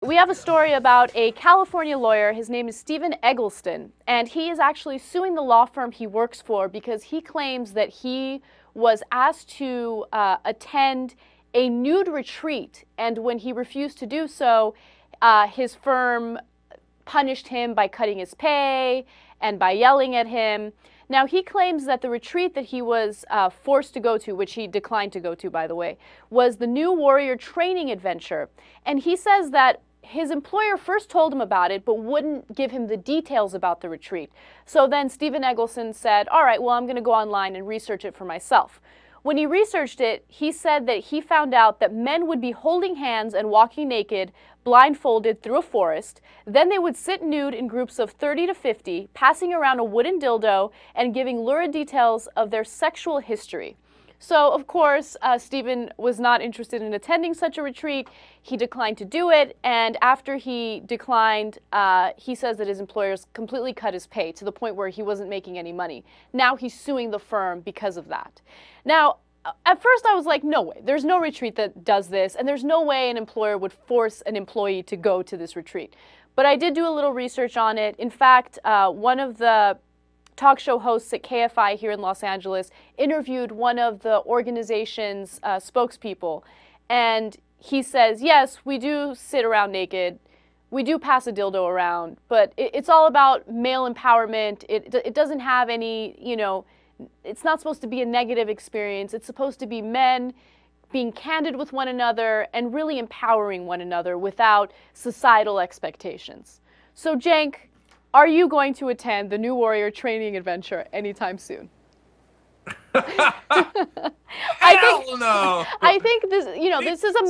We have a story about a California lawyer. His name is Stephen Eggleston, and he is actually suing the law firm he works for because he claims that he was asked to attend a nude retreat, and when he refused to do so, his firm punished him by cutting his pay and by yelling at him. Now, he claims that the retreat that he was forced to go to, which he declined to go to, by the way, was the New Warrior Training Adventure. And he says that his employer first told him about it, but wouldn't give him the details about the retreat. So then Stephen Eggleston said, all right, well, I'm going to go online and research it for myself. When he researched it, he said that he found out that men would be holding hands and walking naked, blindfolded through a forest. Then they would sit nude in groups of 30 to 50, passing around a wooden dildo and giving lurid details of their sexual history. So, of course, Stephen was not interested in attending such a retreat. He declined to do it, and after he declined, he says that his employers completely cut his pay to the point where he wasn't making any money. Now he's suing the firm because of that. Now, at first I was like, no way. There's no retreat that does this, and there's no way an employer would force an employee to go to this retreat. But I did do a little research on it. In fact, one of the talk show hosts at KFI here in Los Angeles interviewed one of the organization's spokespeople, and he says, yes, we do sit around naked, we do pass a dildo around, but it's all about male empowerment. It doesn't have any, it's not supposed to be a negative experience. It's supposed to be men being candid with one another and really empowering one another without societal expectations. So, Cenk, are you going to attend the New Warrior Training Adventure anytime soon? Hell no. I think this, this is a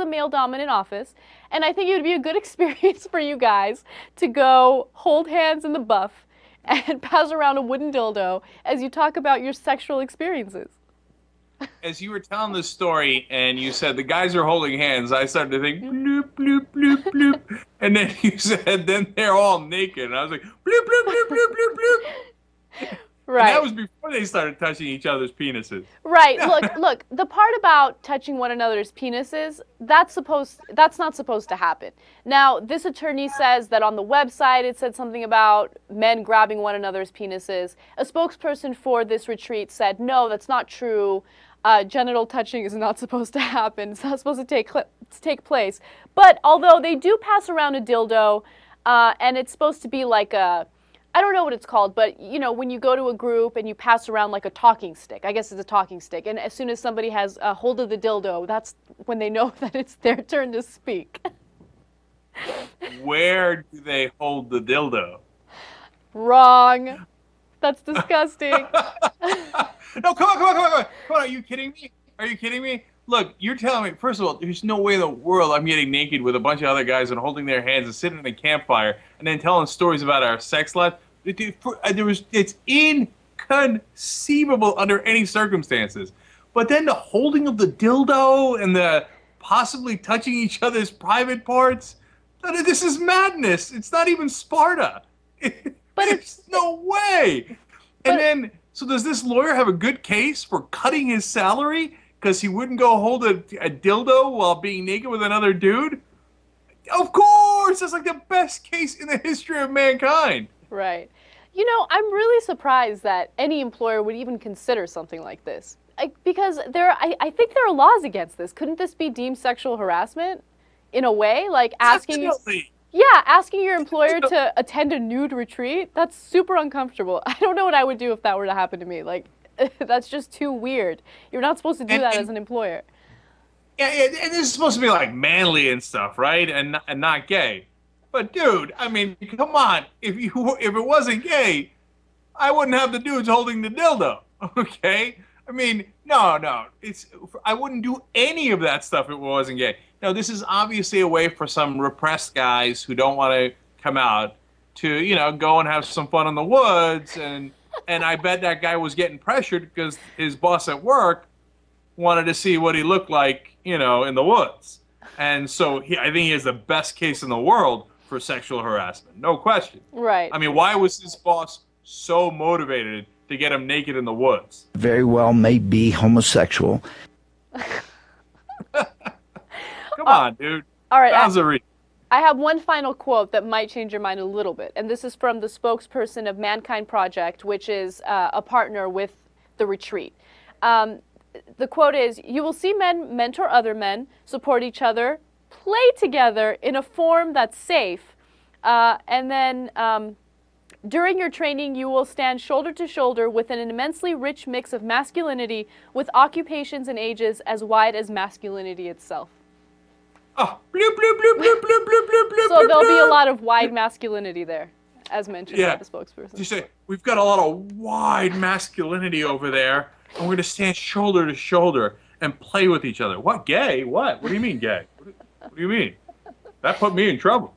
male dominant office, and I think it would be a good experience for you guys to go hold hands in the buff and pass around a wooden dildo as you talk about your sexual experiences. As you were telling this story and you said the guys are holding hands, I started to think bloop, bloop, bloop, bloop. And then you said, then they're all naked. And I was like, bloop, bloop, bloop, bloop, bloop, bloop. Right. And that was before they started touching each other's penises. Right. Look, the part about touching one another's penises, that's not supposed to happen. Now, this attorney says that on the website it said something about men grabbing one another's penises. A spokesperson for this retreat said, no, that's not true. Genital touching is not supposed to happen. It's not supposed to take place. But although they do pass around a dildo, and it's supposed to be like I don't know what it's called, but when you go to a group and you pass around like a talking stick, I guess it's a talking stick, and as soon as somebody has a hold of the dildo, that's when they know that it's their turn to speak. Where do they hold the dildo? Wrong. That's disgusting. No, come on. Are you kidding me? Look, you're telling me, first of all, there's no way in the world I'm getting naked with a bunch of other guys and holding their hands and sitting in a campfire and then telling stories about our sex life. It's inconceivable under any circumstances. But then the holding of the dildo and the possibly touching each other's private parts, this is madness. It's not even Sparta. But there's no way. And then, so does this lawyer have a good case for cutting his salary because he wouldn't go hold a dildo while being naked with another dude? Of course! That's like the best case in the history of mankind. Right. I'm really surprised that any employer would even consider something like this. Because I think there are laws against this. Couldn't this be deemed sexual harassment in a way? Like asking your employer to attend a nude retreat? That's super uncomfortable. I don't know what I would do if that were to happen to me. Like, that's just too weird. You're not supposed to do that as an employer. Yeah, and this is supposed to be like manly and stuff, right? And not gay. But dude, I mean, come on. If it wasn't gay, I wouldn't have the dudes holding the dildo. Okay? I mean, no. I wouldn't do any of that stuff if it wasn't gay. Now, this is obviously a way for some repressed guys who don't want to come out to, go and have some fun in the woods. And I bet that guy was getting pressured because his boss at work wanted to see what he looked like, in the woods. And so I think he has the best case in the world for sexual harassment. No question. Right. I mean, why was his boss so motivated to get him naked in the woods? Very well may be homosexual. Come on, dude. All right. Sounds a reason. I have one final quote that might change your mind a little bit, and this is from the spokesperson of Mankind Project, which is a partner with the retreat. The quote is, "You will see men mentor other men, support each other, play together in a form that's safe, and then during your training, you will stand shoulder to shoulder with an immensely rich mix of masculinity with occupations and ages as wide as masculinity itself." Oh, bloop, bloop, bloop, bloop, bloop, bloop, bloop, bloop. So there'll be a lot of wide masculinity there, as mentioned by the spokesperson. You say, we've got a lot of wide masculinity over there, and we're going to stand shoulder to shoulder and play with each other. What, gay? What? What do you mean gay? What do you mean? That put me in trouble.